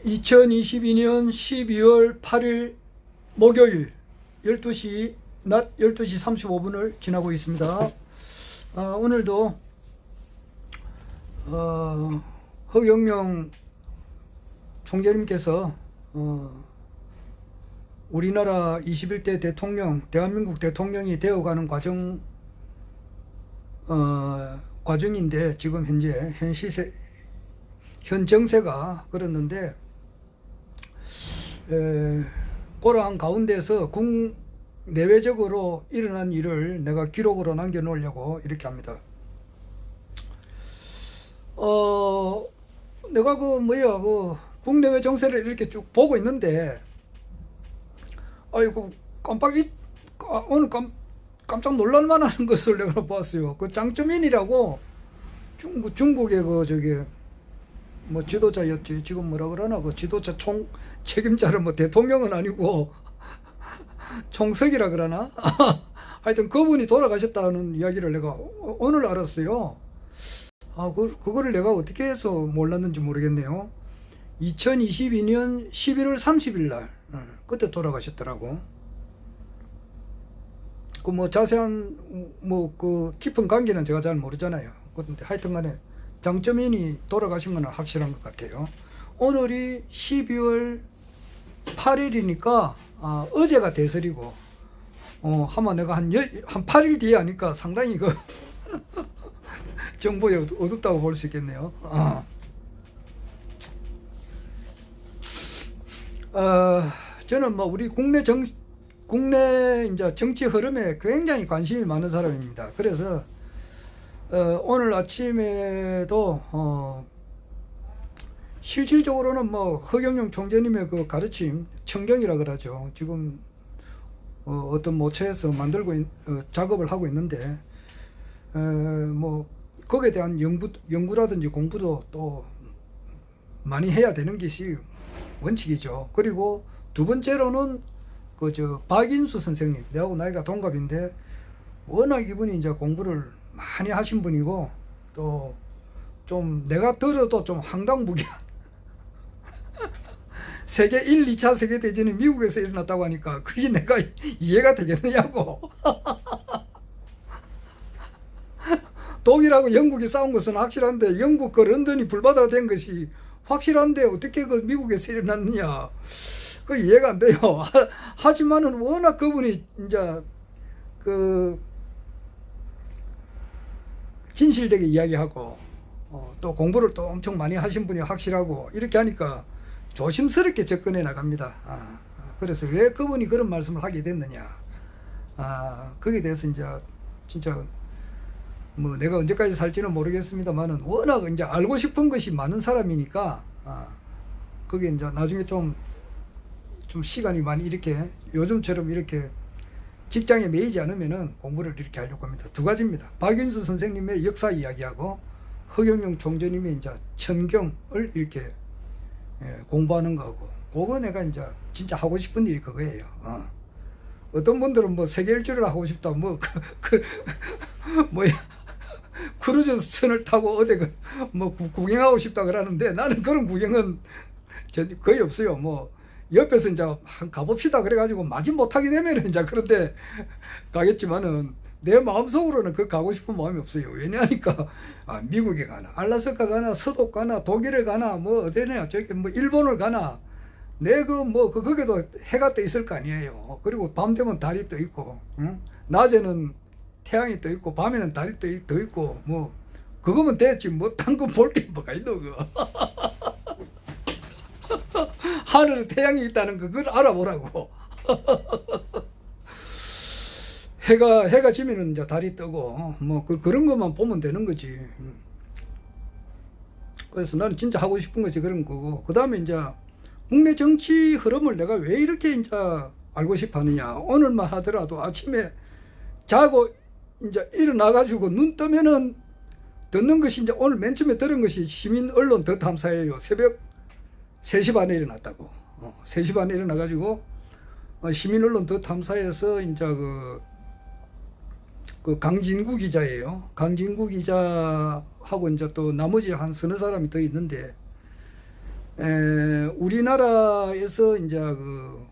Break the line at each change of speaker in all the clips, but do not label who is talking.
2022년 12월 8일 목요일 12시 낮 12시 35분을 지나고 있습니다. 오늘도 허경영 총재님께서 우리나라 21대 대통령, 대한민국 대통령이 되어가는 과정인데 지금 현재 현 정세가 그렇는데 그러한 가운데서 국내외적으로 일어난 일을 내가 기록으로 남겨 놓으려고 이렇게 합니다. 내가 국내외 정세를 이렇게 쭉 보고 있는데 아이고 오늘 깜짝 놀랄만한 것을 내가 봤어요. 그 장쩌민이라고 중국의 지도자였지. 지금 뭐라 그러나 지도자 책임자는 대통령은 아니고 총석이라 그러나 하여튼 그분이 돌아가셨다는 이야기를 내가 오늘 알았어요. 그거를 내가 어떻게 해서 몰랐는지 모르겠네요. 2022년 11월 30일 날 그때 돌아가셨더라고. 자세한 깊은 관계는 제가 잘 모르잖아요. 그런데 하여튼간에 장쩌민이 돌아가신 건 확실한 것 같아요. 오늘이 12월 8일이니까 어제가 대설이고 아마 내가 한 8일 뒤에 하니까 상당히 정보에 어둡다고 볼 수 있겠네요. 저는 우리 국내 이제 정치 흐름에 굉장히 관심이 많은 사람입니다. 그래서 오늘 아침에도 실질적으로는 허경영 총재님의 그 가르침, 청경이라 그러죠. 지금 어떤 모처에서 만들고 작업을 하고 있는데 거기에 대한 연구라든지 공부도 또 많이 해야 되는 것이 원칙이죠. 그리고 두 번째로는 박인수 선생님, 내하고 나이가 동갑인데 워낙 이분이 이제 공부를 많이 하신 분이고 또 좀 내가 들어도 좀 황당무계한 세계 1, 2차 세계대전이 미국에서 일어났다고 하니까 그게 내가 이해가 되겠느냐고. 독일하고 영국이 싸운 것은 확실한데 영국 런던이 불바다가 된 것이 확실한데 어떻게 미국에서 일어났느냐. 그 이해가 안 돼요. 하지만은 워낙 그분이 이제 진실되게 이야기하고 또 공부를 또 엄청 많이 하신 분이 확실하고 이렇게 하니까 조심스럽게 접근해 나갑니다. 그래서 왜 그분이 그런 말씀을 하게 됐느냐. 거기에 대해서 이제 진짜 내가 언제까지 살지는 모르겠습니다만은 워낙 이제 알고 싶은 것이 많은 사람이니까 그게 이제 나중에 좀 시간이 많이 이렇게 요즘처럼 이렇게 직장에 매이지 않으면은 공부를 이렇게 하려고 합니다. 두 가지입니다. 박인수 선생님의 역사 이야기하고 허경영 총재님의 이제 천경을 이렇게 공부하는 거고, 그거 내가 이제 진짜 하고 싶은 일이 그거예요. 어떤 분들은 세계 일주를 하고 싶다, 크루즈선을 타고 어디 구경하고 싶다 그러는데 나는 그런 구경은 거의 없어요. 옆에서 이제 가봅시다 그래가지고 마지 못하게 되면은 이제 그런데 가겠지만은 내 마음속으로는 가고 싶은 마음이 없어요. 왜냐하니까 미국에 가나 알라스카 가나 서독 가나 독일에 가나 어디냐 일본을 가나 거기도 해가 떠 있을 거 아니에요. 그리고 밤 되면 달이 떠 있고 낮에는 태양이 떠 있고 밤에는 달이 떠 있고 그거면 됐지 딴 거 볼 게 뭐가 있노 그거. 하늘에 태양이 있다는 그걸 알아보라고. 해가 지면은 이제 달이 뜨고 그런 것만 보면 되는 거지. 그래서 나는 진짜 하고 싶은 것이 그런 거고, 그 다음에 이제 국내 정치 흐름을 내가 왜 이렇게 이제 알고 싶어 하느냐. 오늘만 하더라도 아침에 자고 이제 일어나가지고 눈 뜨면은 듣는 것이 이제 오늘 맨 처음에 들은 것이 시민 언론 더 탐사예요. 새벽 3시 반에 일어났다고. 3시 반에 일어나가지고 시민 언론 더 탐사에서 이제 강진구 기자예요. 강진구 기자하고 이제 또 나머지 한 서너 사람이 더 있는데 우리나라에서 이제 그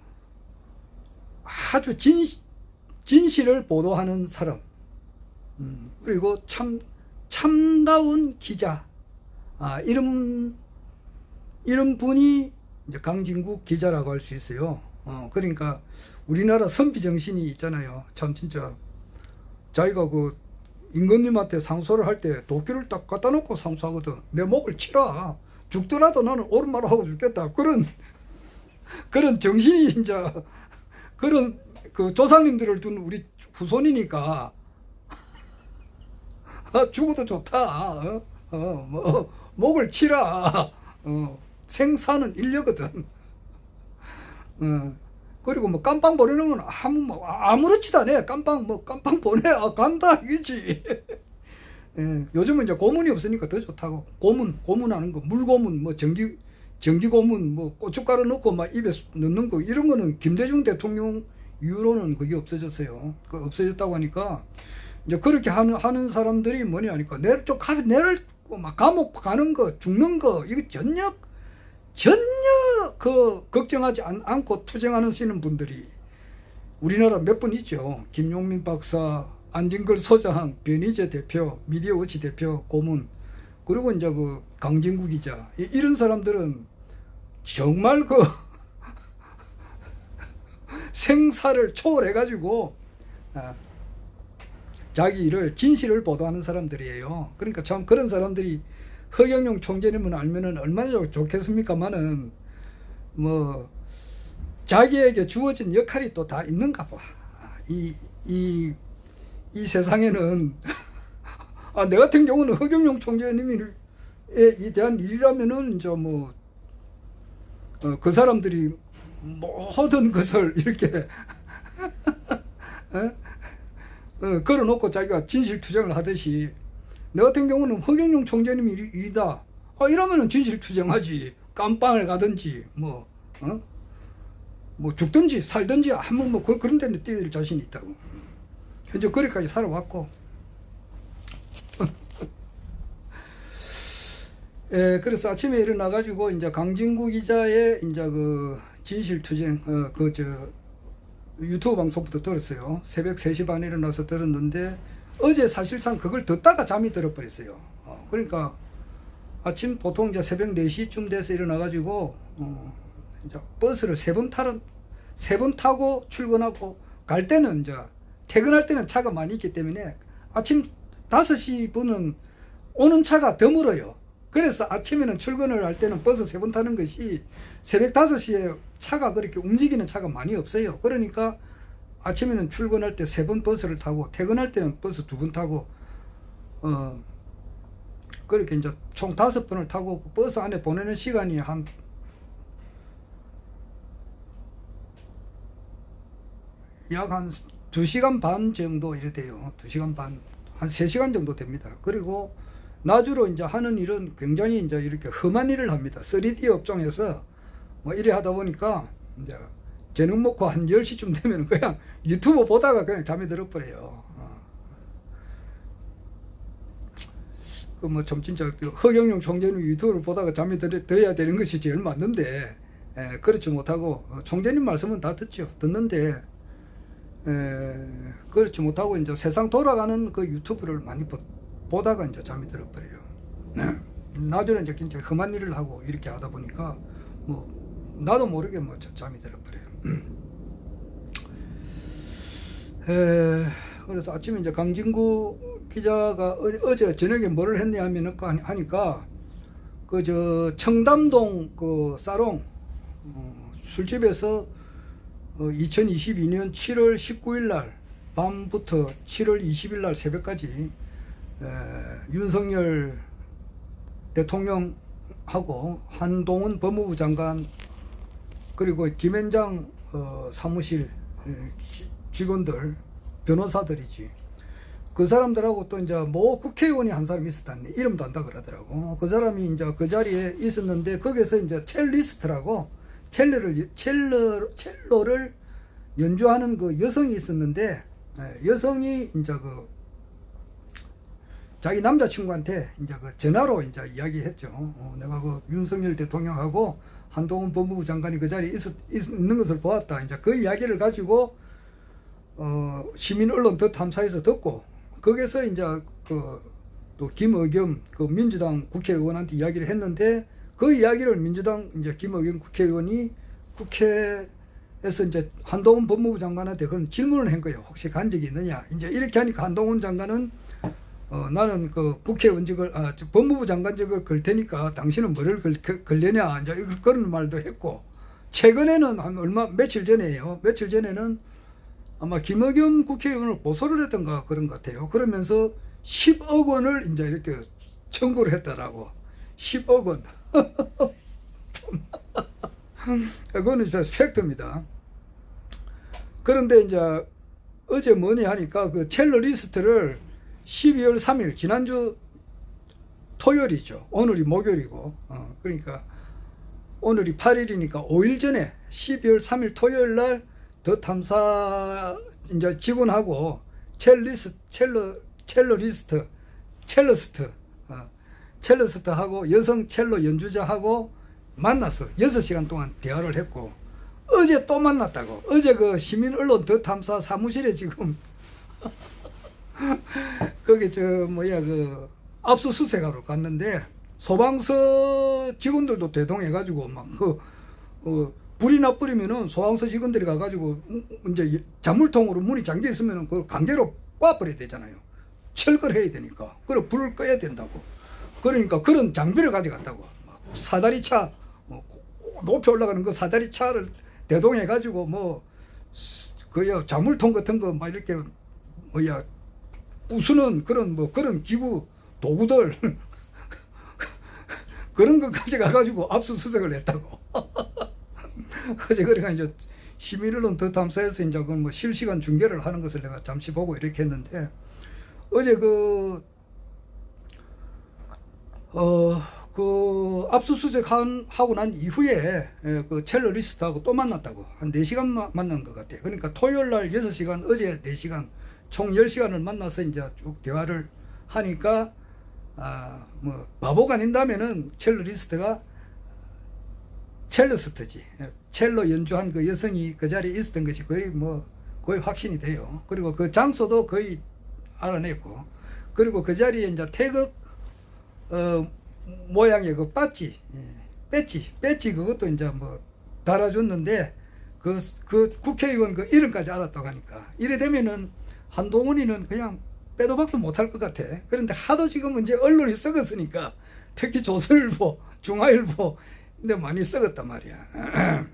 아주 진실을 보도하는 사람, 그리고 참다운 기자, 이런 분이 이제 강진국 기자라고 할 수 있어요. 그러니까 우리나라 선비 정신이 있잖아요. 참 진짜 자기가 그 임금님한테 상소를 할 때 도끼를 딱 갖다 놓고 상소하거든. 내 목을 치라. 죽더라도 나는 옳은 말 하고 죽겠다. 그런 정신이 이제 그런 그 조상님들을 둔 우리 후손이니까 죽어도 좋다. 뭐 목을 치라. 생사는 일려거든. 그리고 뭐 깜빵 보내는 건 아무렇지도 않아. 깜빵 보내. 간다 이거지. 요즘은 이제 고문이 없으니까 더 좋다고. 고문하는 거, 물고문, 뭐 전기 고문, 뭐 고춧가루 넣고 막 입에 넣는 거, 이런 거는 김대중 대통령 이후로는 그게 없어졌어요. 그 없어졌다고 하니까 이제 그렇게 하는 사람들이 뭐냐 하니까 내를 막 감옥 가는 거, 죽는 거, 이거 전혀 그 걱정하지 않고 투쟁하시는 분들이 우리나라 몇 분 있죠. 김용민 박사, 안진걸 소장, 변희재 대표, 미디어워치 대표, 고문, 그리고 이제 그 강진구 기자, 이런 사람들은 정말 그 생사를 초월해가지고 자기 일을 진실을 보도하는 사람들이에요. 그러니까 참 그런 사람들이 허경영 총재님은 알면은 얼마나 좋겠습니까만은 뭐 자기에게 주어진 역할이 또 다 있는가 봐. 이 세상에는 내 같은 경우는 허경영 총재님에 대한 일이라면은 이제 뭐 그 사람들이 모든 것을 이렇게 걸어놓고 자기가 진실투쟁을 하듯이 내 같은 경우는 허경영 총재님이 일이다. 이러면은 진실투쟁하지. 깜빵을 가든지 뭐 죽든지 살든지 한번 뭐 그런 데는 뛰어들 자신이 있다고. 현재 거기까지 살아왔고. 그래서 아침에 일어나가지고 이제 강진구 기자의 이제 그 진실투쟁 유튜브 방송부터 들었어요. 새벽 3시 반에 일어나서 들었는데 어제 사실상 그걸 듣다가 잠이 들어버렸어요. 그러니까 아침 보통 이제 새벽 4시쯤 돼서 일어나가지고 이제 버스를 3번 타고 출근하고, 갈 때는 이제 퇴근할 때는 차가 많이 있기 때문에 아침 5시 분은 오는 차가 더 멀어요. 그래서 아침에는 출근을 할 때는 버스 3번 타는 것이 새벽 5시에 차가 그렇게 움직이는 차가 많이 없어요. 그러니까 아침에는 출근할 때 3번 버스를 타고 퇴근할 때는 버스 2번 타고 그렇게 이제 총 5번을 타고 버스 안에 보내는 시간이 약 한 2시간 반 정도 이래 돼요. 2시간 반, 한 3시간 정도 됩니다. 그리고 나주로 이제 하는 일은 굉장히 이제 이렇게 험한 일을 합니다. 3D 업종에서 뭐 이래 하다 보니까 이제 저녁 먹고 한 10시쯤 되면 그냥 유튜브 보다가 그냥 잠이 들어버려요. 그 뭐 좀 진짜 허경영 총재님 유튜브를 보다가 잠이 들어야 되는 것이 제일 맞는데, 그렇지 못하고 총재님 말씀은 다 듣는데 그렇지 못하고 이제 세상 돌아가는 그 유튜브를 많이 보다가 이제 잠이 들어버려요. 나중에 이제 진짜 험한 일을 하고 이렇게 하다 보니까 뭐 나도 모르게 뭐 잠이 들어버려요. 그래서 아침에 이제 강진구 기자가 어제 저녁에 뭐를 했냐 하니까 그 청담동 그 사롱 술집에서 2022년 7월 19일 날 밤부터 7월 20일 날 새벽까지 윤석열 대통령하고 한동훈 법무부 장관 그리고 김현장 사무실 직원들, 변호사들이지, 그 사람들하고 또 이제 뭐 국회의원이 한 사람 있었다네. 이름도 안다 그러더라고. 그 사람이 이제 그 자리에 있었는데 거기서 이제 첼리스트라고 첼로를 연주하는 그 여성이 있었는데, 여성이 이제 그 자기 남자친구한테 이제 그 전화로 이제 이야기했죠. 내가 그 윤석열 대통령하고 한동훈 법무부 장관이 그 자리에 있는 것을 보았다. 이제 그 이야기를 가지고 시민 언론 더 탐사에서 듣고 거기서 이제 또 김의겸 그 민주당 국회의원한테 이야기를 했는데 그 이야기를 민주당 이제 김의겸 국회의원이 국회에서 이제 한동훈 법무부 장관한테 그런 질문을 한 거예요. 혹시 간 적이 있느냐? 이제 이렇게 하니까 한동훈 장관은 나는 그 국회의원직을 법무부 장관직을 걸 테니까 당신은 뭐를 걸려냐 이제 그런 말도 했고 최근에는 한 며칠 전에요. 며칠 전에는 아마 김의겸 국회의원을 고소를 했던가 그런 것 같아요. 그러면서 10억 원을 이제 이렇게 청구를 했더라고. 10억 원. 그거는 진짜 팩트입니다. 그런데 이제 어제 뭐니 하니까 그 첼로 리스트를 12월 3일 지난주 토요일이죠. 오늘이 목요일이고 그러니까 오늘이 8일이니까 5일 전에 12월 3일 토요일 날 더 탐사 이제 직원하고 첼로스트하고 여성 첼로 연주자하고 만났어. 6시간 동안 대화를 했고 어제 또 만났다고. 어제 그 시민 언론 더 탐사 사무실에 지금 거기 그 압수수색하러 갔는데 소방서 직원들도 대동해가지고 막 불이 나버리면은 소방서 직원들이 가가지고 이제 잔물통으로 문이 잠겨 있으면은 그걸 강제로 꽈버려야 되잖아요. 철거를 해야 되니까. 그리고 불을 꺼야 된다고. 그러니까 그런 장비를 가져갔다고. 사다리차 높이 올라가는 그 사다리차를 대동해가지고 잔물통 같은 거 막 이렇게 부수는 그런 기구 도구들 그런 거 가져가가지고 압수수색을 했다고. 어제 그러니까 이제 시민언론 더 탐사에서 이제 그 실시간 중계를 하는 것을 내가 잠시 보고 이렇게 했는데 어제 그 압수수색 하고 난 이후에 그 첼로 리스트하고 또 만났다고. 한 4시간 만난 것 같아요. 그러니까 토요일 날 6시간, 어제 4시간, 총 10시간을 만나서 이제 쭉 대화를 하니까 바보가 아닌다면은 첼로 리스트가 첼로스트지. 첼로 연주한 그 여성이 그 자리에 있었던 것이 거의 확신이 돼요. 그리고 그 장소도 거의 알아냈고, 그리고 그 자리에 이제 태극 모양의 그 배지 그것도 이제 달아줬는데 그 국회의원 그 이름까지 알았다고 하니까 이래 되면은 한동훈이는 그냥 빼도 박도 못할 것 같아. 그런데 하도 지금 이제 언론이 썩었으니까 특히 조선일보, 중앙일보 근데 많이 썩었단 말이야.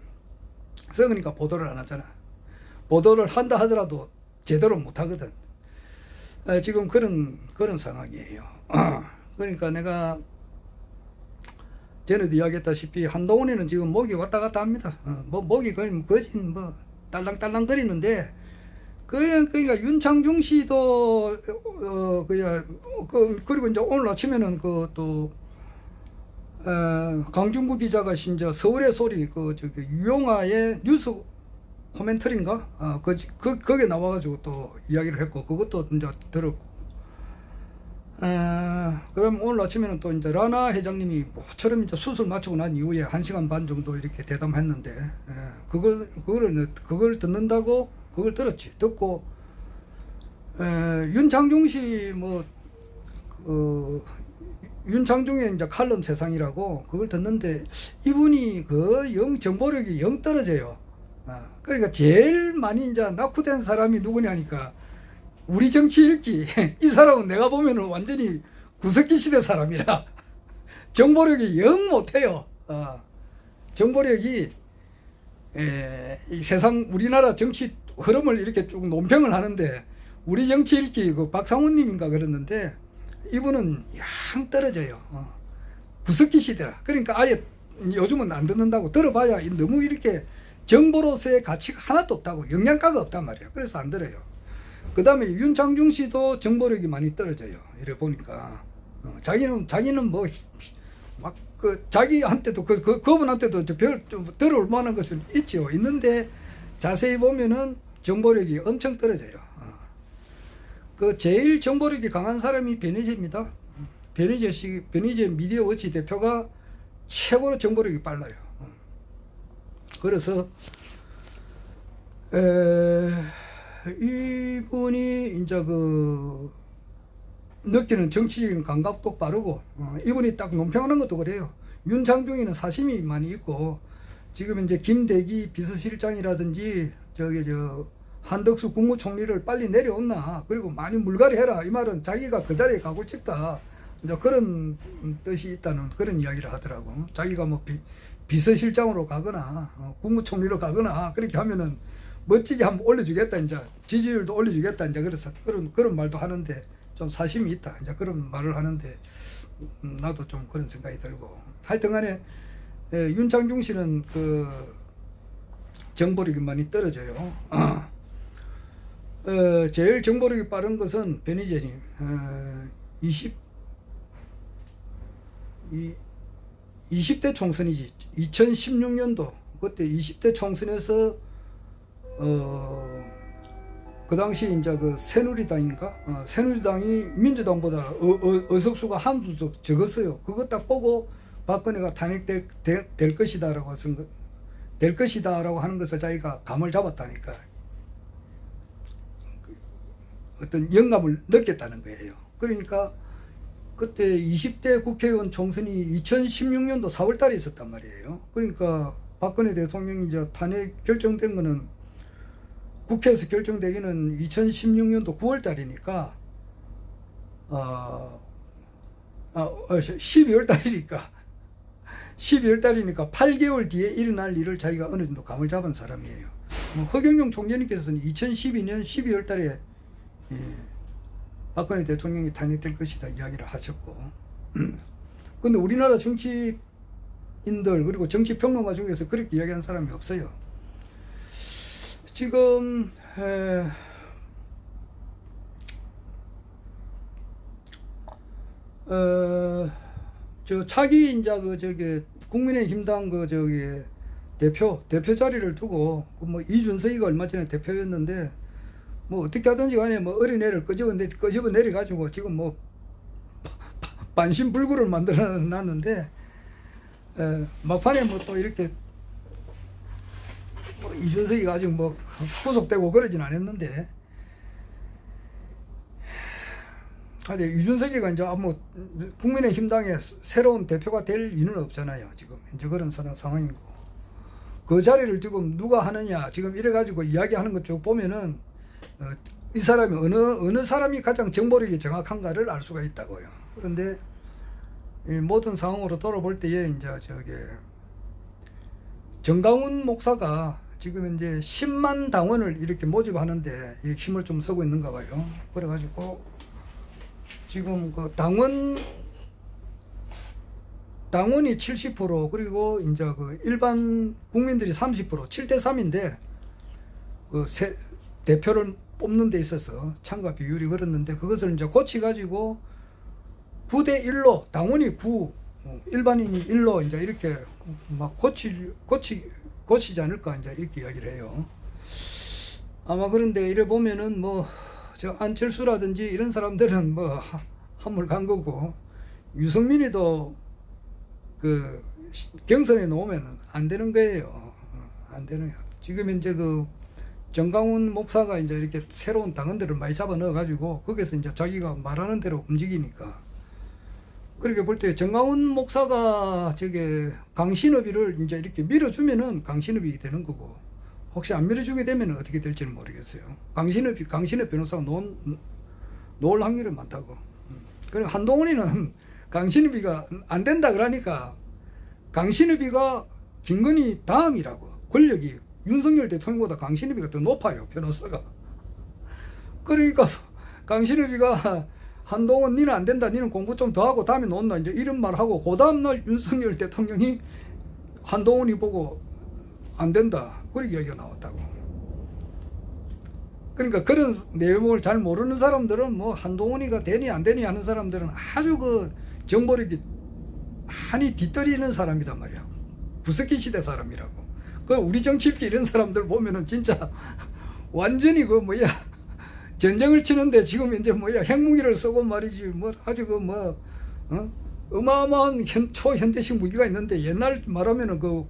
썩으니까 보도를 안 하잖아. 보도를 한다 하더라도 제대로 못 하거든. 지금 그런 상황이에요. 그러니까 내가 전에도 이야기했다시피 한동훈이는 지금 목이 왔다 갔다 합니다. 목이 거의 딸랑딸랑 거리는데 그러니까 윤창중 씨도 그리고 이제 오늘 아침에는 강준구 기자가 이제 서울의 소리 유용아의 뉴스 코멘터리인가 거기에 나와가지고 또 이야기를 했고 그것도 이제 들었고 그다음 오늘 아침에는 또 이제 라나 회장님이 모처럼 이제 수술 마치고 난 이후에 1시간 반 정도 이렇게 대담했는데 그걸 듣는다고 그걸 들었지. 듣고 윤창중 씨 윤창중의 이제 칼럼 세상이라고 그걸 듣는데 이분이 정보력이 영 떨어져요. 그러니까 제일 많이 이제 낙후된 사람이 누구냐니까 우리 정치 읽기 이 사람은 내가 보면은 완전히 구석기 시대 사람이라 정보력이 영 못해요. 정보력이 이 세상 우리나라 정치 흐름을 이렇게 쭉 논평을 하는데 우리 정치 읽기 박상훈님인가 그랬는데 이분은 양 떨어져요. 구석기 시대라. 그러니까 아예 요즘은 안 듣는다고. 들어봐야 너무 이렇게 정보로서의 가치가 하나도 없다고. 영양가가 없단 말이야. 그래서 안 들어요. 그 다음에 윤창중 씨도 정보력이 많이 떨어져요. 이래 보니까 자기는 자기한테도 그분한테도 좀 들어올 만한 것은 있죠. 있는데 자세히 보면은 정보력이 엄청 떨어져요. 그 제일 정보력이 강한 사람이 베니제입니다. 베니제 미디어 워치 대표가 최고로 정보력이 빨라요. 그래서 이분이 이제 그 느끼는 정치적인 감각도 빠르고, 이분이 딱 논평하는 것도 그래요. 윤창중이는 사심이 많이 있고, 지금 이제 김대기 비서실장이라든지 한덕수 국무총리를 빨리 내려온나, 그리고 많이 물갈이 해라, 이 말은 자기가 그 자리에 가고 싶다, 이제 그런 뜻이 있다는 그런 이야기를 하더라고. 자기가 뭐 비서실장으로 가거나 국무총리로 가거나 그렇게 하면은 멋지게 한번 올려주겠다, 이제 지지율도 올려주겠다, 이제 그래서 그런 말도 하는데 좀 사심이 있다, 이제 그런 말을 하는데 나도 좀 그런 생각이 들고. 하여튼간에 윤창중 씨는 그 정보력이 많이 떨어져요. 제일 정보력이 빠른 것은 베니제님. 20대 총선이지. 2016년도 그때 20대 총선에서 그 당시 이제 그 새누리당인가? 새누리당이 민주당보다 의석수가 한두 석 적었어요. 그거 딱 보고 박근혜가 탄핵될 것이다라고 될 것이다라고 하는 것을 자기가 감을 잡았다니까. 어떤 영감을 느꼈다는 거예요. 그러니까 그때 20대 국회의원 총선이 2016년도 4월 달에 있었단 말이에요. 그러니까 박근혜 대통령이 이제 탄핵 결정된 거는 국회에서 결정되기는 2016년도 9월 달이니까 12월 달이니까 8개월 뒤에 일어날 일을 자기가 어느 정도 감을 잡은 사람이에요. 허경영 총재님께서는 2012년 12월 달에 박근혜 대통령이 탄핵될 것이다 이야기를 하셨고, 근데 우리나라 정치인들 그리고 정치평론가 중에서 그렇게 이야기한 사람이 없어요. 지금 저 차기 인자 국민의힘당 대표 자리를 두고 뭐 이준석이가 얼마 전에 대표였는데 뭐 어떻게 하든지 간에 뭐 어린애를 끄집어 내려 가지고 지금 뭐 반신불구를 만들어 놨는데 막판에 뭐 또 이렇게 뭐 이준석이가 아직 뭐 구속되고 그러진 않았는데, 이준석이가 이제 뭐 국민의힘당의 새로운 대표가 될 이유는 없잖아요. 지금 이제 그런 상황이고, 그 자리를 지금 누가 하느냐 지금 이래 가지고 이야기하는 것 쭉 보면은 이 사람이 어느 사람이 가장 정보력이 정확한가를 알 수가 있다고요. 그런데 이 모든 상황으로 돌아볼 때에 이제 정강훈 목사가 지금 이제 10만 당원을 이렇게 모집하는데 이렇게 힘을 좀 쓰고 있는가 봐요. 그래가지고 지금 그 당원이 70% 그리고 이제 그 일반 국민들이 30% 7대 3인데 그 대표를 뽑는 데 있어서 참가 비율이 그렇는데 그것을 이제 고치가지고 9대 1로 당원이 9, 일반인이 1로 이제 이렇게 막 고치지 않을까 이제 이렇게 이야기를 해요. 아마 그런데 이래 보면은 뭐 저 안철수라든지 이런 사람들은 뭐 한물 간 거고, 유승민이도 그 경선에 놓으면 안 되는 거예요. 안 되는. 지금 이제 그 정강훈 목사가 이제 이렇게 새로운 당원들을 많이 잡아 넣어 가지고 거기서 이제 자기가 말하는 대로 움직이니까, 그렇게 볼 때 정강훈 목사가 강신업이를 이제 이렇게 밀어주면은 강신업이 되는 거고, 혹시 안 밀어주게 되면 어떻게 될지는 모르겠어요. 강신업 변호사가 놓을 확률이 많다고. 그리고 한동훈이는 강신업이가 안 된다 그러니까 강신업이가 김건희 다음이라고. 권력이 윤석열 대통령보다 강신업이가 더 높아요, 변호사가. 그러니까 강신업이가 한동훈 니는 안 된다, 니는 공부 좀 더 하고 다음에 놓는다 이제 이런 말 하고, 그 다음날 윤석열 대통령이 한동훈이 보고 안 된다 그렇게 이야기가 나왔다고. 그러니까 그런 내용을 잘 모르는 사람들은 뭐 한동훈이가 되니 안 되니 하는 사람들은 아주 그 정보력이 많이 뒤떨리는 사람이단 말이야. 구석기 시대 사람이라고. 그 우리 정치인들 이런 사람들 보면은 진짜 완전히 전쟁을 치는데 지금 이제 뭐야 핵무기를 쓰고 말이지 뭐 아주 그 뭐 어마어마한 초현대식 무기가 있는데 옛날 말하면은 그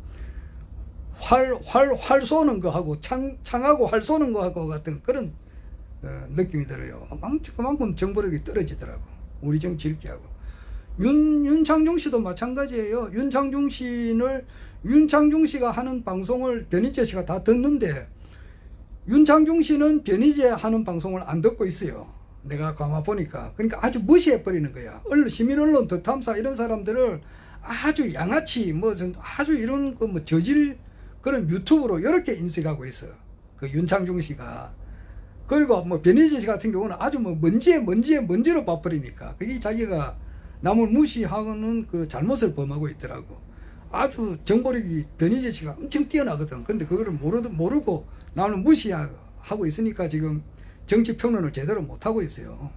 활 쏘는 거하고 창하고 활 쏘는 거하고 같은 그런 느낌이 들어요. 그만큼 정보력이 떨어지더라고. 우리 정치 읽기하고. 윤창중 씨도 마찬가지예요. 윤창중 씨가 하는 방송을 변희재 씨가 다 듣는데 윤창중 씨는 변희재 하는 방송을 안 듣고 있어요. 내가 가만 보니까. 그러니까 아주 무시해 버리는 거야. 시민언론 더 탐사 이런 사람들을 아주 양아치 뭐 아주 이런 그 뭐 저질 그런 유튜브로 이렇게 인식하고 있어. 그 윤창중 씨가. 그리고 뭐 변희재 씨 같은 경우는 아주 뭐 먼지로 봐버리니까 그게 자기가 남을 무시하는 그 잘못을 범하고 있더라고. 아주 정보력이 변희재 씨가 엄청 뛰어나거든. 근데 그거를 모르고 남을 무시하고 있으니까 지금 정치 평론을 제대로 못하고 있어요.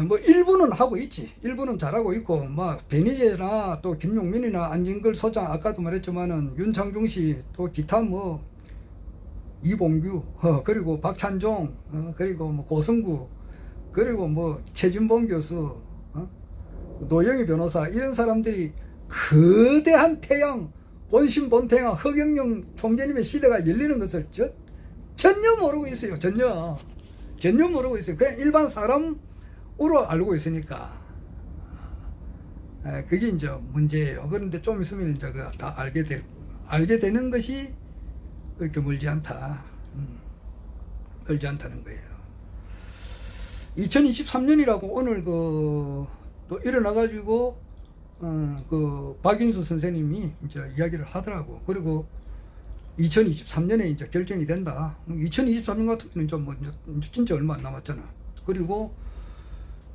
뭐 일부는 하고 있지. 일부는 잘하고 있고 뭐 변희재나 또 김용민이나 안진걸 소장 아까도 말했지만은 윤창중 씨 또 기타 뭐 이봉규 그리고 박찬종 그리고 뭐 고성구 그리고 뭐 최진봉 교수 노영희 변호사 이런 사람들이 거대한 태양 본심본태양 허경영 총재님의 시대가 열리는 것을 전혀 모르고 있어요. 전혀 모르고 있어요. 그냥 일반 사람으로 알고 있으니까 그게 이제 문제예요. 그런데 좀 있으면 이제 다 알게 되는 것이 그렇게 멀지 않다는 거예요. 2023년이라고 오늘 또 일어나가지고 그 박인수 선생님이 이제 이야기를 하더라고. 그리고 2023년에 이제 결정이 된다. 2023년 같은 경우는 좀 뭐 진짜 얼마 안 남았잖아. 그리고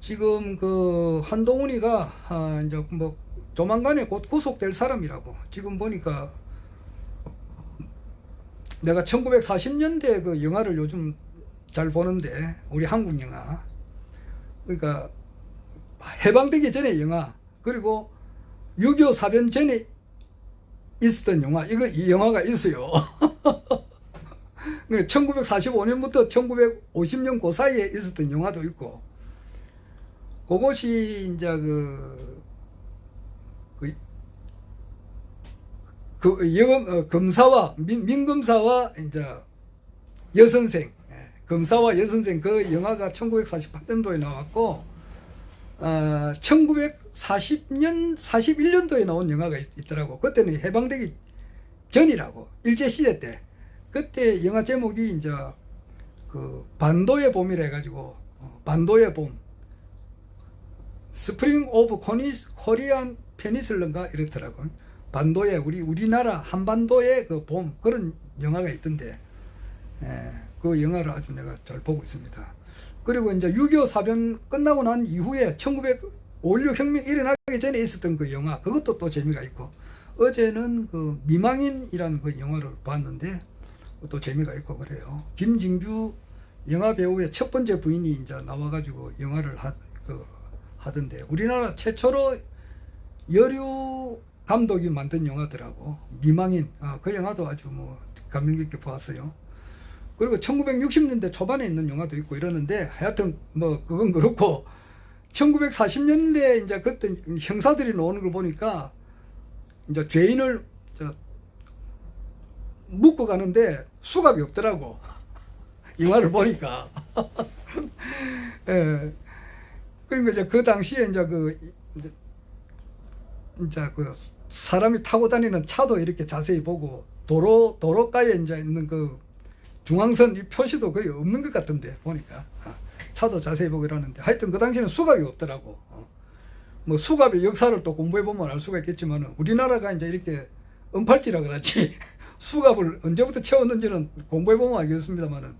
지금 그 한동훈이가 이제 뭐 조만간에 곧 구속될 사람이라고. 지금 보니까 내가 1940년대 그 영화를 요즘 잘 보는데 우리 한국 영화 그러니까 해방되기 전에 영화 그리고 6.25 사변 전에 있었던 영화 이 영화가 있어요. 1945년부터 1950년 그 사이에 있었던 영화도 있고 그것이 이제 검사와 민검사와 이제 여선생 검사와 여선생 그 영화가 1948년도에 나왔고 1941년도에 나온 영화가 있더라고. 그때는 해방되기 전이라고. 일제시대 때. 그때 영화 제목이 이제 그 반도의 봄이라 해가지고 반도의 봄 스프링 오브 코리안 페니슬런가 이렇더라고. 반도의 우리나라 한반도의 그 봄 그런 영화가 있던데 그 영화를 아주 내가 잘 보고 있습니다. 그리고 이제 6.25 사변 끝나고 난 이후에 5.16 혁명 일어나기 전에 있었던 그 영화 그것도 또 재미가 있고 어제는 그 미망인이라는 그 영화를 봤는데 또 재미가 있고 그래요. 김진규 영화 배우의 첫 번째 부인이 이제 나와가지고 영화를 하던데 우리나라 최초로 여류 감독이 만든 영화더라고. 미망인 그 영화도 아주 뭐 감명 깊게 보았어요. 그리고 1960년대 초반에 있는 영화도 있고 이러는데 하여튼 뭐 그건 그렇고 1940년대 이제 그때 형사들이 나오는 걸 보니까 이제 죄인을 묶고 가는데 수갑이 없더라고. 영화를 보니까. 예. 그러니까 이제 그 당시에 이제 그 사람이 타고 다니는 차도 이렇게 자세히 보고 도로가에 이제 있는 그 중앙선 이 표시도 거의 없는 것 같은데 보니까 차도 자세히 보고 이러는데 하여튼 그 당시에는 수갑이 없더라고. 뭐 수갑의 역사를 또 공부해 보면 알 수가 있겠지만 우리나라가 이제 이렇게 은팔찌라 그러지 수갑을 언제부터 채웠는지는 공부해 보면 알겠습니다만은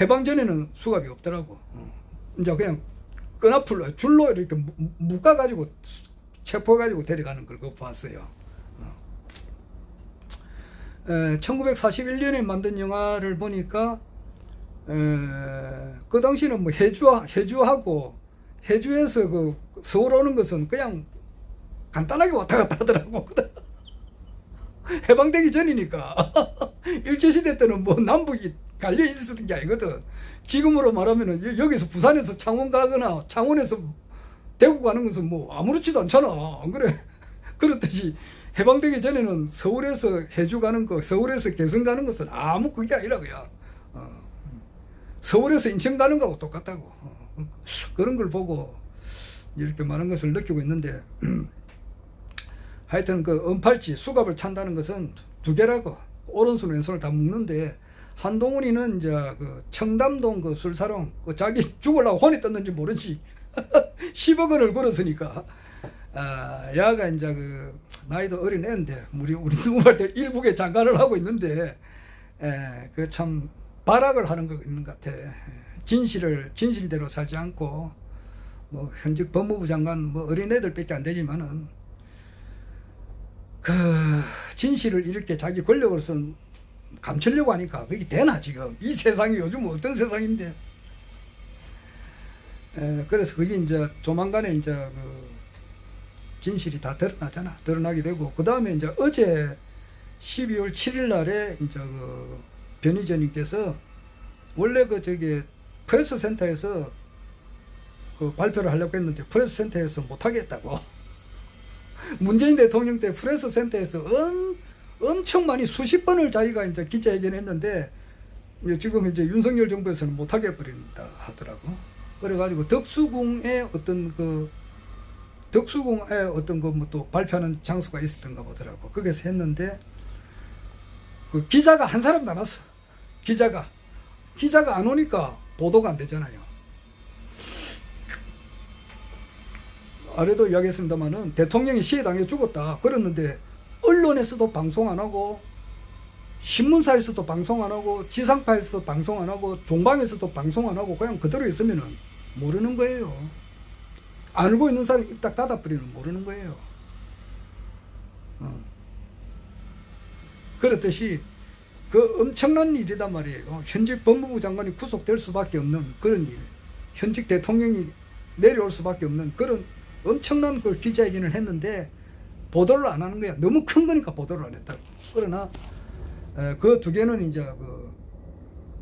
해방 전에는 수갑이 없더라고. 이제 그냥 끈앞으로 줄로 이렇게 묶어 가지고 체포해 가지고 데려가는 걸 그거 봤어요. 1941년에 만든 영화를 보니까 그 당시는 뭐 해주하고 해주에서 그 서울 오는 것은 그냥 간단하게 왔다 갔다 하더라고. 해방되기 전이니까 일제시대 때는 뭐 남북이 갈려 있었던 게 아니거든. 지금으로 말하면은 여기서 부산에서 창원 가거나 창원에서 대구 가는 것은 뭐 아무렇지도 않잖아. 안 그래? 그렇듯이 해방되기 전에는 서울에서 해주 가는 거, 서울에서 개성 가는 것은 아무 그게 아니라고요. 서울에서 인천 가는 거하고 똑같다고. 그런 걸 보고 이렇게 많은 것을 느끼고 있는데 하여튼 그 은팔찌 수갑을 찬다는 것은 두 개라고. 오른손 왼손을 다 묶는데 한동훈이는 이제 그 청담동 그 술사롱 그 자기 죽으려고 혼이 떴는지 모르지 10억 원을 걸었으니까 야가 이제 그 나이도 어린 애인데 우리 누구한테 일국의 장관을 하고 있는데 그 참 발악을 하는 거 있는 것 같아. 진실대로 살지 않고 뭐 현직 법무부 장관 뭐 어린 애들밖에 안 되지만은 그 진실을 이렇게 자기 권력으로서 감추려고 하니까 그게 되나 지금 이 세상이 요즘 어떤 세상인데. 그래서 그게 이제 조만간에 이제 그 진실이 다 드러나잖아. 드러나게 되고 그 다음에 이제 어제 12월 7일 날에 이제 그 변희재님께서 원래 그 저기 프레스 센터에서 그 발표를 하려고 했는데 프레스 센터에서 못 하겠다고. 문재인 대통령 때 프레스 센터에서 엄청 많이 수십 번을 자기가 이제 기자회견했는데 지금 이제 윤석열 정부에서는 못 하게 버린다 하더라고. 그래가지고 덕수궁에 어떤 그 뭐 또 발표하는 장소가 있었던가 보더라고. 거기서 했는데 그 기자가 한 사람도 안 왔어. 기자가 안 오니까 보도가 안 되잖아요. 아래도 이야기했습니다만은 대통령이 시해당해 죽었다 그랬는데 언론에서도 방송 안 하고 신문사에서도 방송 안 하고 지상파에서도 방송 안 하고 종방에서도 방송 안 하고 그냥 그대로 있으면은 모르는 거예요. 알고 있는 사람이 입 딱 닫아버리면 모르는 거예요. 그렇듯이 그 엄청난 일이단 말이에요. 현직 법무부 장관이 구속될 수밖에 없는 그런 일, 현직 대통령이 내려올 수밖에 없는 그런 엄청난 그 기자회견을 했는데 보도를 안 하는 거야. 너무 큰 거니까 보도를 안 했다고. 그러나 그 두 개는 이제 그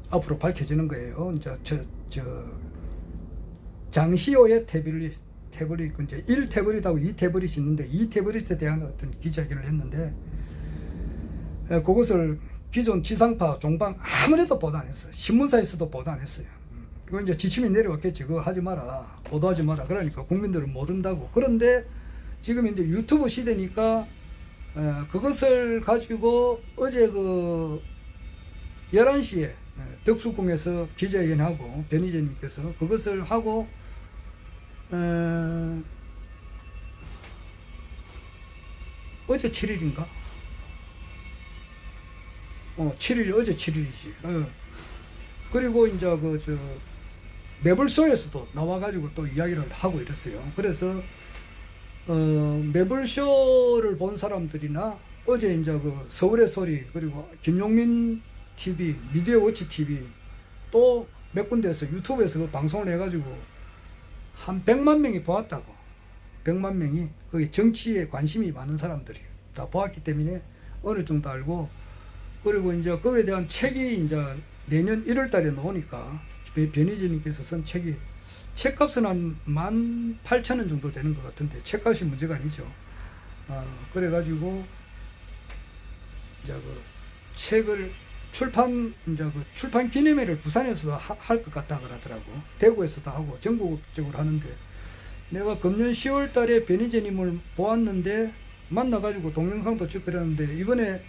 앞으로 밝혀지는 거예요. 이제 장시호의 태블릿 이제 1태블릿하고 2태블릿이 있는데 2태블릿에 대한 어떤 기자회견을 했는데 그것을 기존 지상파 종방 아무래도 보도 안 했어요. 신문사에서도 보도 안 했어요. 그거 이제 지침이 내려왔겠지. 그거 하지 마라. 보도하지 마라. 그러니까 국민들은 모른다고. 그런데 지금 이제 유튜브 시대니까 그것을 가지고 어제 그 11시에 덕수궁에서 기자회견하고 변희재님께서 그것을 하고 어제 7일인가? 7일, 어제 7일이지. 그리고 이제 매불쇼에서도 나와가지고 또 이야기를 하고 이랬어요. 그래서, 매불쇼를 본 사람들이나 어제 이제 그 서울의 소리, 그리고 김용민 TV, 미디어 워치 TV 또 몇 군데에서 유튜브에서 그 방송을 해가지고 한 100만 명이 보았다고. 100만 명이 거기 정치에 관심이 많은 사람들이 다 보았기 때문에 어느 정도 알고 그리고 이제 그에 대한 책이 이제 내년 1월 달에 나오니까 변희재님께서 쓴 책이 책값은 한 18,000원 정도 되는 것 같은데 책값이 문제가 아니죠. 그래가지고 이제 그 책을 출판 기념회를 부산에서도 할 것 같다 그러더라고. 대구에서도 하고 전국적으로 하는데 내가 금년 10월 달에 변희재님을 보았는데 만나가지고 동영상도 찍고 그랬는데 이번에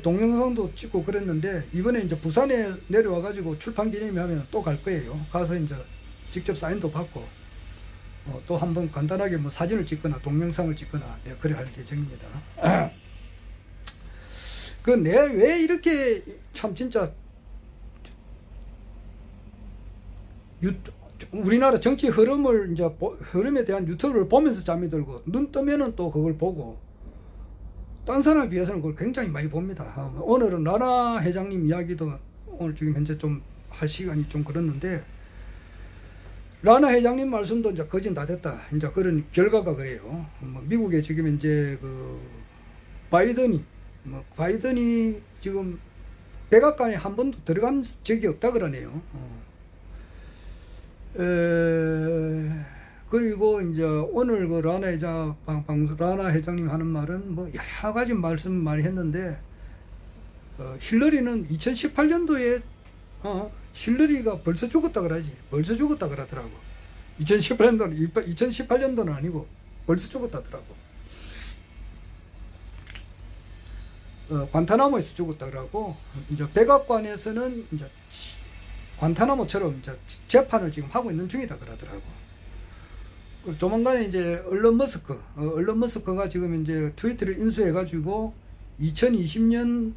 동영상도 찍고 그랬는데 이번에 이제 부산에 내려와가지고 출판 기념회 하면 또 갈 거예요. 가서 이제 직접 사인도 받고 또 한번 간단하게 뭐 사진을 찍거나 동영상을 찍거나 내가 그래 할 예정입니다. 내가 왜 이렇게 참 진짜 우리나라 정치 흐름에 대한 유튜브를 보면서 잠이 들고 눈 뜨면은 또 그걸 보고 딴 사람에 비해서는 그걸 굉장히 많이 봅니다. 오늘은 라나 회장님 이야기도 오늘 지금 현재 좀 할 시간이 좀 그렇는데 라나 회장님 말씀도 이제 거진 다 됐다. 이제 그런 결과가 그래요. 미국에 지금 이제 그 바이든이 지금 백악관에 한 번도 들어간 적이 없다 그러네요. 그리고 이제 오늘 그 라나 회장, 라나 회장님 하는 말은 뭐 여러 가지 말씀 많이 했는데, 힐러리는 2018년도에, 힐러리가 벌써 죽었다 그러지. 벌써 죽었다 그러더라고. 2018년도는 아니고 벌써 죽었다더라고. 관타나모에서 죽었다 그러고, 이제 백악관에서는 이제 관타나모처럼 이제 재판을 지금 하고 있는 중이다 그러더라고. 조만간에 이제 얼른 머스크가 지금 이제 트위터를 인수해가지고 2020년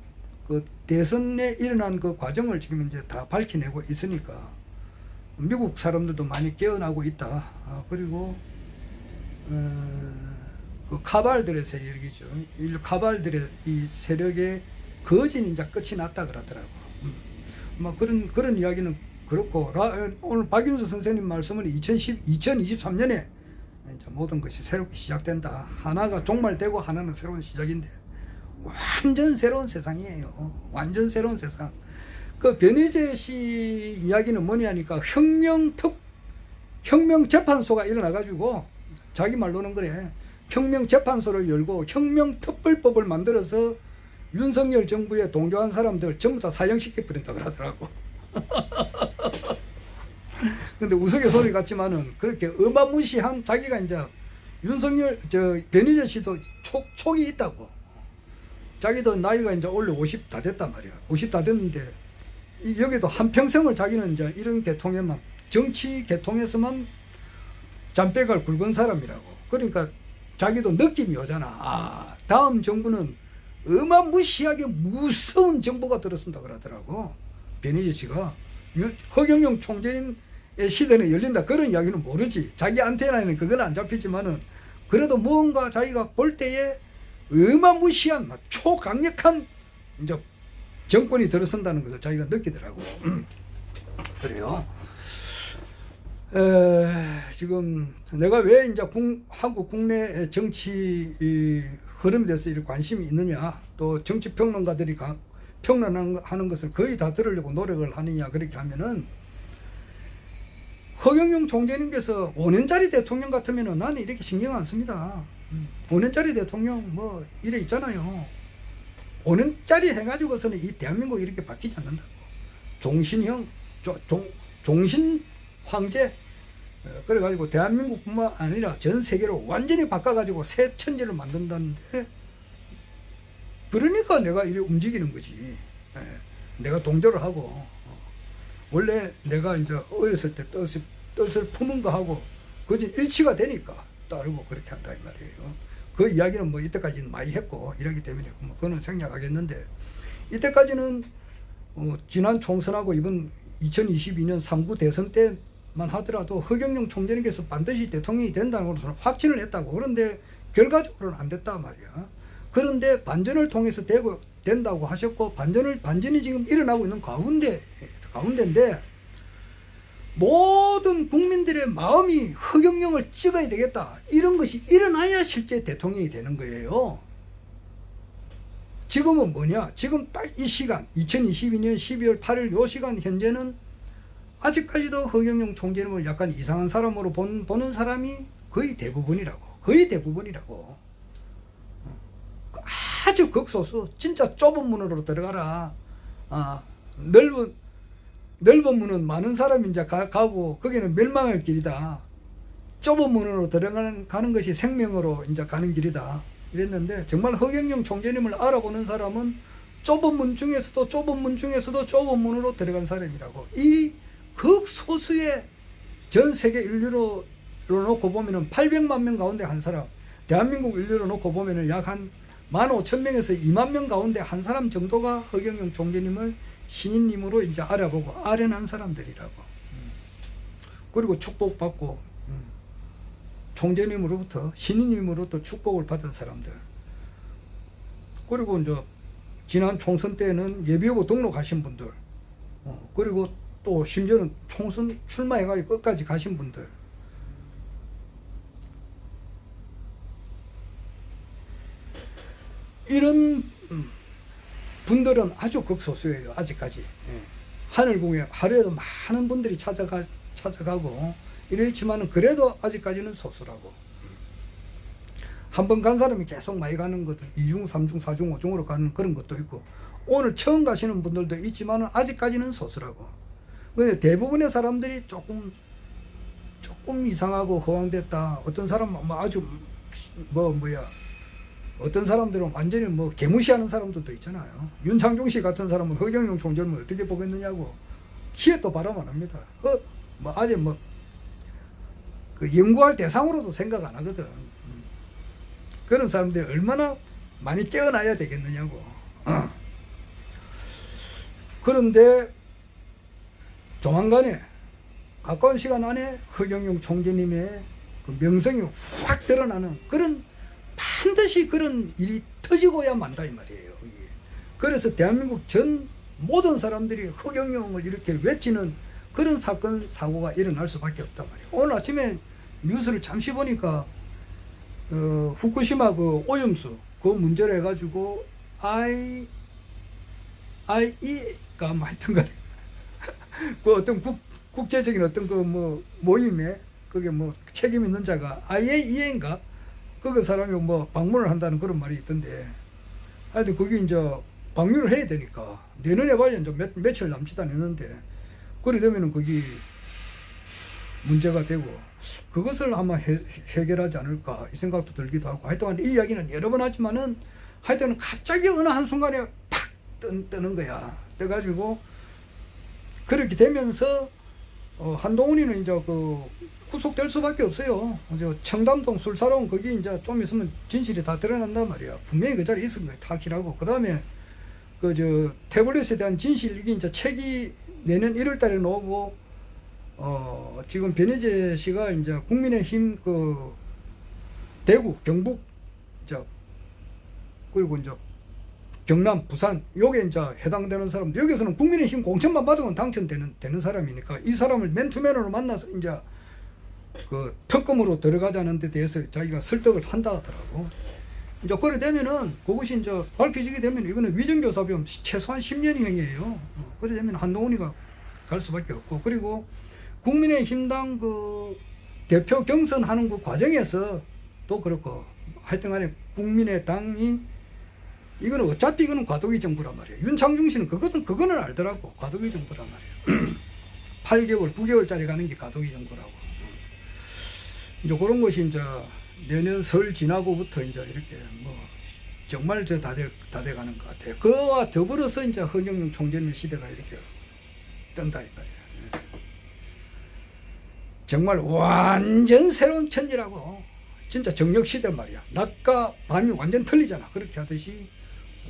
그 대선에 일어난 그 과정을 지금 이제 다 밝혀내고 있으니까 미국 사람들도 많이 깨어나고 있다. 그리고 그 카발들의 세력이죠. 카발들의 이 세력의 거진이 이제 끝이 났다 그러더라고. 뭐 그런 이야기는 그렇고, 오늘 박윤수 선생님 말씀은 2023년에 이제 모든 것이 새롭게 시작된다. 하나가 종말되고 하나는 새로운 시작인데, 완전 새로운 세상이에요. 완전 새로운 세상. 그 변희재 씨 이야기는 뭐냐니까, 혁명재판소가 일어나가지고, 자기 말로는 그래. 혁명재판소를 열고 혁명특별법을 만들어서 윤석열 정부에 동조한 사람들 전부 다 사형시켜버린다 그러더라고. 근데 우스갯소리 같지만은 그렇게 어마무시한, 자기가 이제 윤석열, 변희재 씨도 촉이 있다고. 자기도 나이가 이제 원래 50 다 됐단 말이야. 50 다 됐는데, 여기도 한평생을 자기는 이제 이런 계통에만, 정치 계통에서만 잠빼갈 굵은 사람이라고. 그러니까 자기도 느낌이 오잖아. 다음 정부는 어마무시하게 무서운 정부가 들어선다 그러더라고. 변희재 씨가. 허경영 총재님의 시대는 열린다, 그런 이야기는 모르지. 자기 안테나에는 그건 안 잡히지만은, 그래도 뭔가 자기가 볼 때에 어마무시한 초강력한 이제 정권이 들어선다는 것을 자기가 느끼더라고. 그래요. 지금 내가 왜 이제 한국 국내 정치 흐름에 대해서 이렇게 관심이 있느냐, 또 정치 평론가들이 평론하는 것을 거의 다 들으려고 노력을 하느냐, 그렇게 하면은, 허경영 총재님께서 5년짜리 대통령 같으면은 나는 이렇게 신경 안 씁니다. 5년짜리 대통령 뭐 이래 있잖아요. 5년짜리 해가지고서는 이 대한민국이 이렇게 바뀌지 않는다고. 종신형, 종신 황제, 그래가지고 대한민국뿐만 아니라 전 세계로 완전히 바꿔가지고 새 천지를 만든다는데, 그러니까 내가 이렇게 움직이는 거지. 내가 동조를 하고, 원래 내가 이제 어렸을 때 뜻을 품은 거 하고 그것이 일치가 되니까 따르고 그렇게 한다 이 말이에요. 그 이야기는 뭐 이때까지는 많이 했고 이러기 때문에 뭐 그거는 생략하겠는데, 이때까지는 지난 총선하고 이번 2022년 3구 대선 때만 하더라도 허경영 총재님께서 반드시 대통령이 된다는 것으로 확신을 했다고. 그런데 결과적으로는 안 됐다 말이야. 그런데 반전을 통해서 된다고 하셨고, 반전이 지금 일어나고 있는 가운데인데, 모든 국민들의 마음이 허경영을 찍어야 되겠다, 이런 것이 일어나야 실제 대통령이 되는 거예요. 지금은 뭐냐, 지금 딱 이 시간 2022년 12월 8일 요 시간 현재는 아직까지도 허경영 총재님을 약간 이상한 사람으로 보는 사람이 거의 대부분이라고. 아주 극소수, 진짜 좁은 문으로 들어가라. 넓은 문은 많은 사람이 이제 가고 거기는 멸망의 길이다. 좁은 문으로 들어가는 것이 생명으로 이제 가는 길이다. 이랬는데, 정말 허경영 총재님을 알아보는 사람은 좁은 문 중에서도 좁은 문으로 들어간 사람이라고. 이 극소수의 전 세계 인류로 놓고 보면은 800만 명 가운데 한 사람, 대한민국 인류로 놓고 보면은 약 한 15,000명에서 2만 명 가운데 한 사람 정도가 허경영 총재님을 신인님으로 이제 알아보고 아련한 사람들이라고. 그리고 축복받고, 총재님으로부터, 신인님으로부터 축복을 받은 사람들. 그리고 이제 지난 총선 때는 예비후보 등록하신 분들, 그리고 또 심지어는 총선 출마해가지고 끝까지 가신 분들. 이런 분들은 아주 극소수예요. 아직까지. 예. 하늘궁에 하루에도 많은 분들이 찾아가고 이렇지만은 그래도 아직까지는 소수라고. 한 번 간 사람이 계속 많이 가는 것도 2중, 3중, 4중, 5중으로 가는 그런 것도 있고 오늘 처음 가시는 분들도 있지만은 아직까지는 소수라고. 근데 대부분의 사람들이 조금 이상하고 허황됐다. 어떤 사람은 뭐 아주 어떤 사람들은 완전히 뭐 개무시하는 사람들도 있잖아요. 윤창중 씨 같은 사람은 허경영 총재를 어떻게 보겠느냐고 키에 또 바람 안 합니다. 아직 그 연구할 대상으로도 생각 안 하거든. 그런 사람들이 얼마나 많이 깨어나야 되겠느냐고. 그런데 조만간에 가까운 시간 안에 허경영 총재님의 그 명성이 확 드러나는 그런 반드시 그런 일이 터지고야 만다 이 말이에요. 그래서 대한민국 전 모든 사람들이 허경영을 이렇게 외치는 그런 사건 사고가 일어날 수밖에 없단 말이에요. 오늘 아침에 뉴스를 잠시 보니까 후쿠시마 그 오염수 그 문제를 해가지고 IE가 뭐 하여튼간에 그 어떤 국제적인 어떤 그 뭐 모임에 그게 뭐 책임 있는 자가 IAEA인가 그 사람이 뭐 방문을 한다는 그런 말이 있던데 하여튼 거기 이제 방문을 해야 되니까 내년에 봐야 이제 며칠 남지도 않았는데 그래 되면은 거기 문제가 되고 그것을 아마 해결하지 않을까 이 생각도 들기도 하고 하여튼 이 이야기는 여러 번 하지만은 하여튼 갑자기 어느 한순간에 팍 뜨는 거야. 떠가지고 그렇게 되면서 한동훈이는 이제 그 구속될 수밖에 없어요. 청담동 술 사러 온 거기 이제 좀 있으면 진실이 다 드러난단 말이야. 분명히 그 자리에 있은 거야. 다 기라고. 그 다음에 태블릿에 대한 진실 이게 이제 책이 내년 1월 달에 나오고 지금 변희재 씨가 이제 국민의힘 그 대구, 경북 그리고 이제 경남, 부산 요게 이제 해당되는 사람들 여기서는 국민의힘 공천만 받으면 당선되는 사람이니까 이 사람을 맨투맨으로 만나서 이제 그 특검으로 들어가자는 데 대해서 자기가 설득을 한다 하더라고. 이제 그래 되면은 그것이 이제 밝혀지게 되면 이거는 위증교사범 최소한 10년형이에요. 그래 되면 한동훈이가 갈 수밖에 없고 그리고 국민의힘당 그 대표 경선하는 그 과정에서 또 그렇고 하여튼간에 국민의당이 이거는 어차피 이거는 과도기 정부란 말이에요. 윤창중 씨는 그거는 알더라고. 과도기 정부란 말이에요. 8개월, 9개월짜리 가는 게 과도기 정부라고. 이제 그런 것이 이제 내년 설 지나고부터 이제 이렇게 뭐 정말 다 돼가는 것 같아요. 그와 더불어서 이제 허경영 총재님 시대가 이렇게 뜬다 이 말이에요. 정말 완전 새로운 천지라고. 진짜 정력 시대 말이야. 낮과 밤이 완전 틀리잖아. 그렇게 하듯이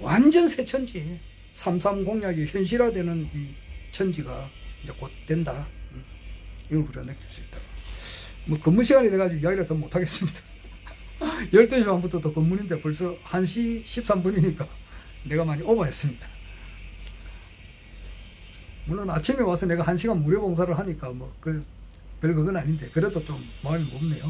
완전 새 천지. 3.3 공약이 현실화되는 이 천지가 이제 곧 된다. 이걸 우리가 느낄 수 있다. 뭐 근무 시간이 돼가지고 이야기를 더 못하겠습니다. 12시 반부터 더 근무인데 벌써 1시 13분이니까 내가 많이 오버했습니다. 물론 아침에 와서 내가 1시간 무료 봉사를 하니까 뭐 별 그건 아닌데 그래도 좀 마음이 무겁네요.